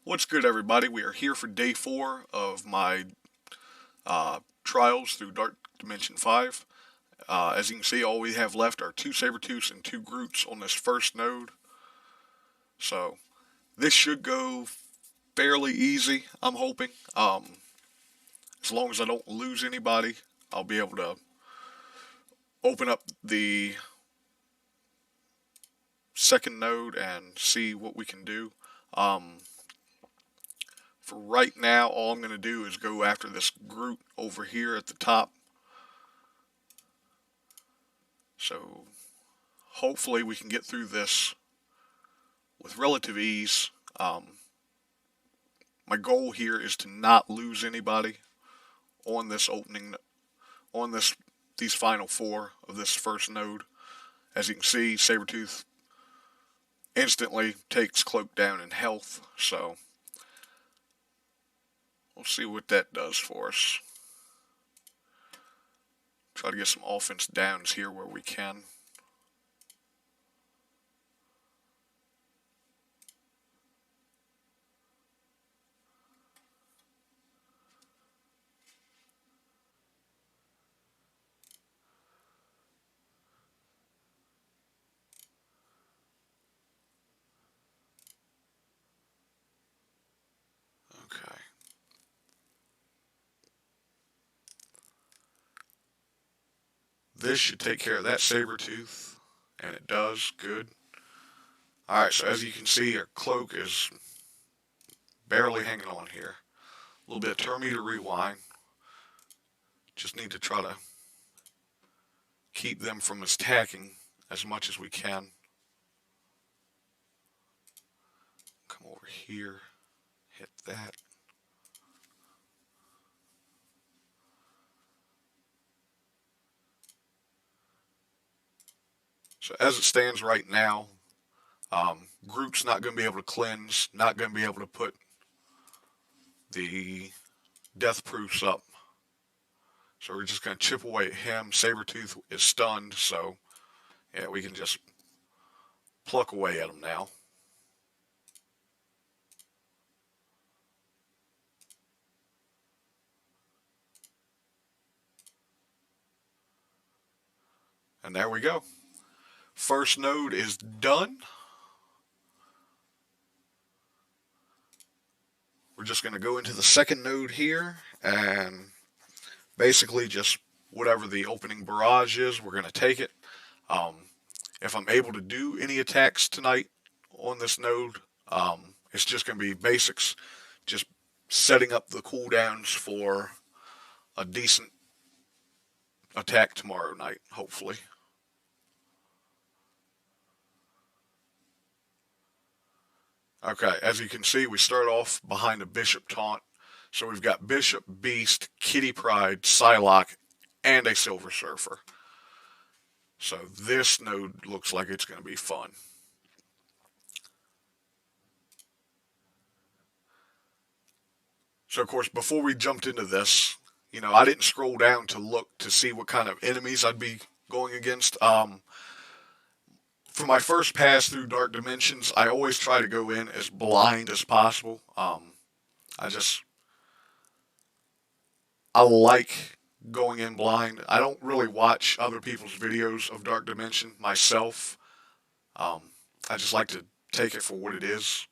What's good, everybody? We are here for day 4 of my trials through Dark Dimension 5. As you can see, all we have left are 2 Sabertooths and 2 Groots on this first node. So, this should go fairly easy, I'm hoping. As long as I don't lose anybody, I'll be able to open up the second node and see what we can do. Um, for right now, all I'm going to do is go after this Groot over here at the top. So hopefully we can get through this with relative ease. My goal here is to not lose anybody on this opening, on these final 4 of this first node. As you can see, Sabretooth instantly takes Cloak down in health, so we'll see what that does for us. Try to get some offense downs here where we can. Okay. This should take care of that Sabretooth, and it does. Good. Alright, so as you can see, our Cloak is barely hanging on here. A little bit of turn meter rewind. Just need to try to keep them from attacking as much as we can. Come over here, hit that. So as it stands right now, Groot's not going to be able to cleanse, not going to be able to put the death proofs up. So we're just going to chip away at him. Sabretooth is stunned, so yeah, we can just pluck away at him now. And there we go. First node is done. We're just going to go into the second node here and basically just whatever the opening barrage is, we're going to take it. If I'm able to do any attacks tonight on this node, it's just going to be basics, just setting up the cooldowns for a decent attack tomorrow night, hopefully. Okay, as you can see, we start off behind a Bishop Taunt. So we've got Bishop, Beast, Kitty Pryde, Psylocke, and a Silver Surfer. So this node looks like it's going to be fun. So of course, before we jumped into this, I didn't scroll down to look to see what kind of enemies I'd be going against. For my first pass through Dark Dimensions, I always try to go in as blind as possible. I just I like going in blind. I don't really watch other people's videos of Dark Dimension myself. Um, I just like to take it for what it is.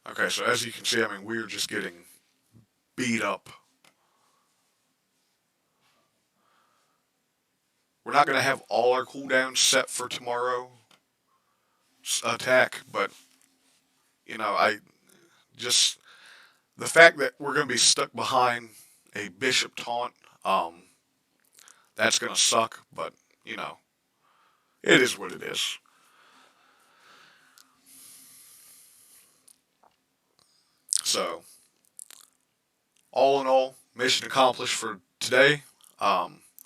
Okay, so as you can see, we're just getting beat up. We're not going to have all our cooldowns set for tomorrow's attack, but, I just, the fact that we're going to be stuck behind a Bishop Taunt, that's going to suck, but, it is what it is. So, all in all, mission accomplished for today.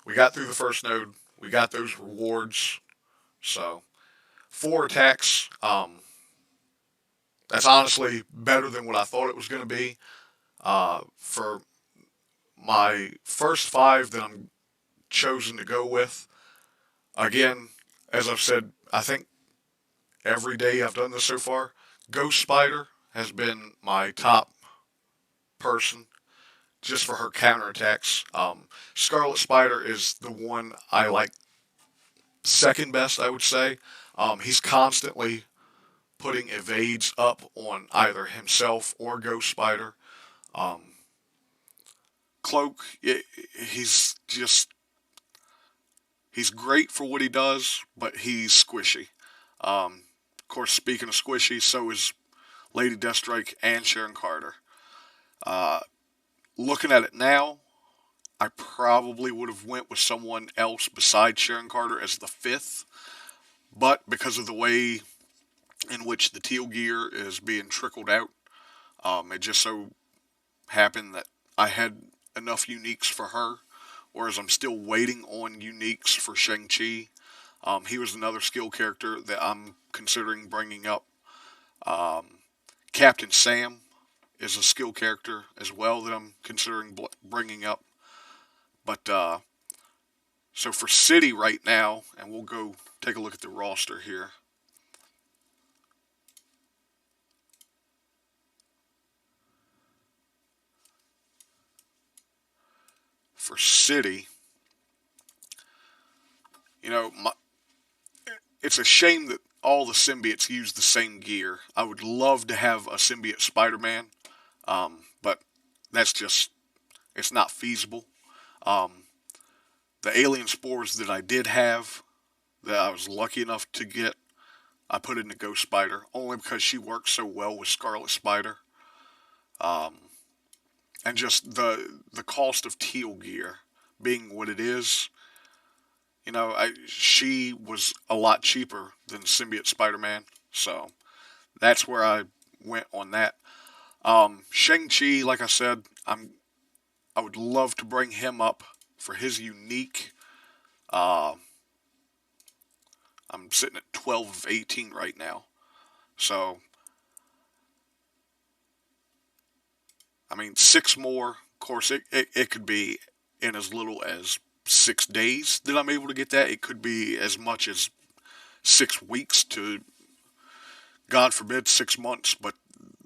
We got through the first node. We got those rewards. So, 4 attacks. That's honestly better than what I thought it was going to be. For my first 5 that I'm chosen to go with, Again, as I've said, I think every day I've done this so far, Ghost Spider has been my top person just for her counterattacks. Scarlet Spider is the one I like second best, I would say. He's constantly putting evades up on either himself or Ghost Spider. Um, Cloak, he's just he's great for what he does, but he's squishy. Of course, speaking of squishy, so is Lady Deathstrike and Sharon Carter. Uh, Looking at it now, I probably would have went with someone else besides Sharon Carter as the fifth, but because of the way in which the teal gear is being trickled out, it just so happened that I had enough uniques for her, whereas I'm still waiting on uniques for Shang-Chi. He was another skill character that I'm considering bringing up. Um, Captain Sam is a skill character as well that I'm considering bringing up. But so for City right now, and we'll go take a look at the roster here. For City, you know, it's a shame that all the symbiotes use the same gear. I would love to have a symbiote Spider-Man, but that's just, it's not feasible. Um, the alien spores that I did have, that I was lucky enough to get, I put into Ghost Spider, only because she works so well with Scarlet Spider. Um, and just the cost of teal gear being what it is, she was a lot cheaper than Symbiote Spider-Man, so that's where I went on that. Shang-Chi, like I said, I would love to bring him up for his unique. Uh, I'm sitting at 12 of 18 right now, so I mean 6 more. Of course, it could be in as little as 6 days that I'm able to get that. It could be as much as 6 weeks to, God forbid, 6 months. But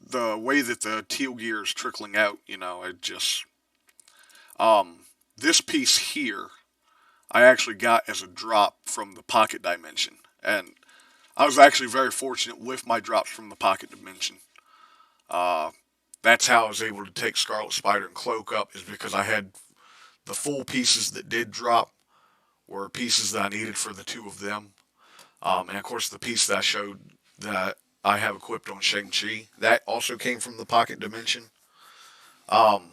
the way that the teal gear is trickling out, it just this piece here I actually got as a drop from the pocket dimension, and I was actually very fortunate with my drops from the pocket dimension. Uh, that's how I was able to take Scarlet Spider and Cloak up, is because I had the full pieces that did drop were pieces that I needed for the two of them. And of course, the piece that I showed that I have equipped on Shang-Chi, that also came from the pocket dimension. Um,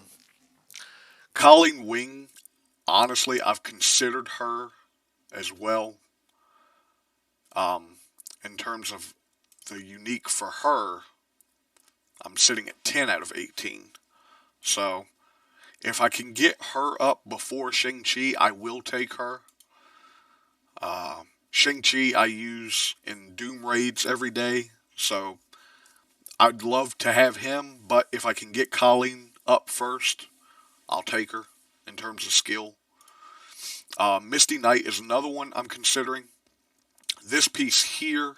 Colleen Wing, honestly, I've considered her as well. Um, in terms of the unique for her, I'm sitting at 10 out of 18. So, if I can get her up before Shang-Chi, I will take her. Shang-Chi I use in Doom Raids every day, so I'd love to have him, but if I can get Colleen up first, I'll take her in terms of skill. Misty Knight is another one I'm considering. This piece here,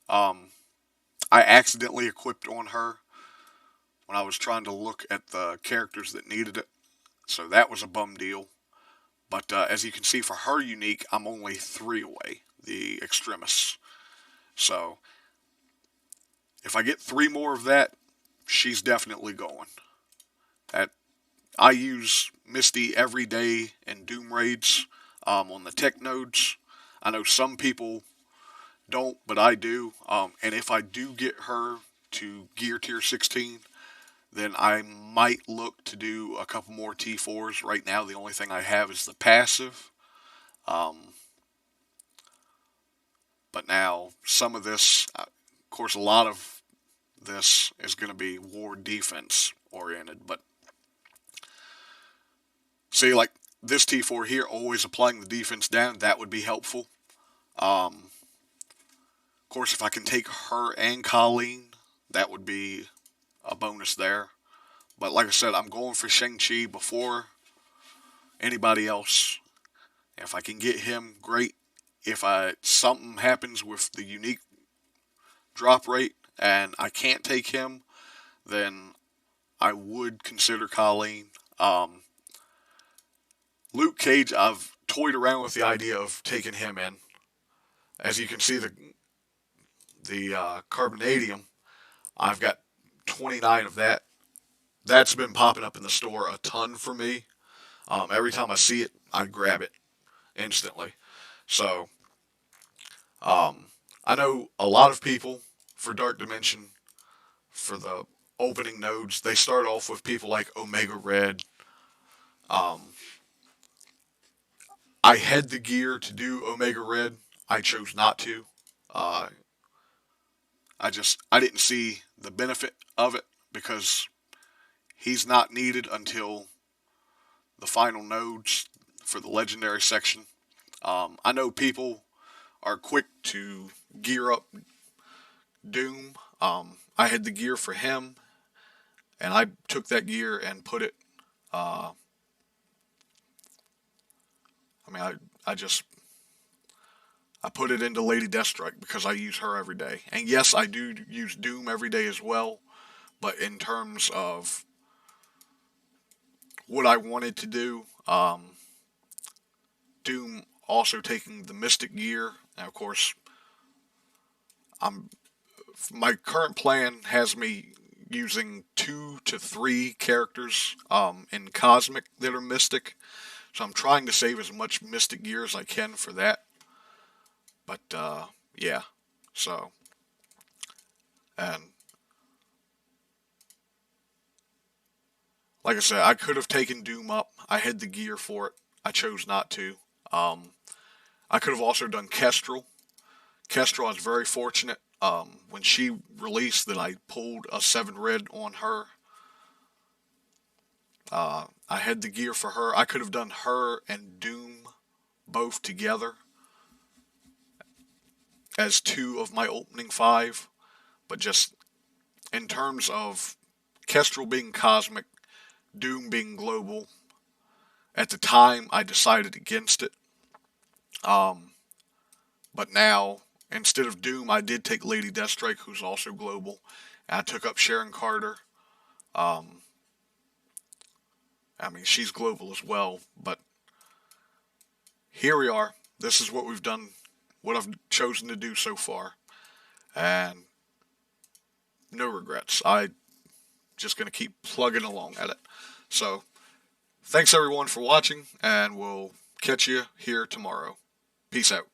um, I accidentally equipped on her when I was trying to look at the characters that needed it, so that was a bum deal. But as you can see, for her unique, I'm only 3 away, the Extremis. So if I get 3 more of that, she's definitely going. At, I use Misty every day in Doom Raids on the tech nodes. I know some people don't, but I do. And if I do get her to Gear Tier 16, then I might look to do a couple more T4s. Right now, the only thing I have is the passive. Um, but now, some of this, of course, a lot of this is going to be war defense oriented. But see, like this T4 here, always applying the defense down, that would be helpful. Of course, if I can take her and Colleen, that would be a bonus there. But like I said, I'm going for Shang-Chi before anybody else. If I can get him, great. if something happens with the unique drop rate and I can't take him, then I would consider Colleen. Luke Cage, I've toyed around with the idea of taking him in. As you can see, the carbonadium, I've got 29 of that. That's been popping up in the store a ton for me. Every time I see it, I grab it instantly. So, I know a lot of people for Dark Dimension, for the opening nodes, they start off with people like Omega Red. Um, I had the gear to do Omega Red. I chose not to. Uh, I didn't see the benefit of it because he's not needed until the final nodes for the legendary section. I know people are quick to gear up Doom. I had the gear for him, and I took that gear and put it. Uh, I mean, I put it into Lady Deathstrike because I use her every day. And yes, I do use Doom every day as well. But in terms of what I wanted to do, Doom also taking the Mystic gear. And of course, I'm my current plan has me using 2 to 3 characters in Cosmic that are Mystic. So I'm trying to save as much Mystic gear as I can for that. But yeah, so and like I said, I could have taken Doom up. I had the gear for it. I chose not to. Um, I could have also done Kestrel. Kestrel, I was very fortunate. When she released that I pulled a 7 red on her. I had the gear for her. I could have done her and Doom both together as 2 of my opening 5. But just in terms of Kestrel being cosmic, Doom being global, at the time I decided against it. But now, instead of Doom, I did take Lady Deathstrike, who's also global. And I took up Sharon Carter. Um, I mean, she's global as well. But here we are. This is what we've done, what I've chosen to do so far. And no regrets. I just going to keep plugging along at it. So, thanks everyone for watching, and we'll catch you here tomorrow. Peace out.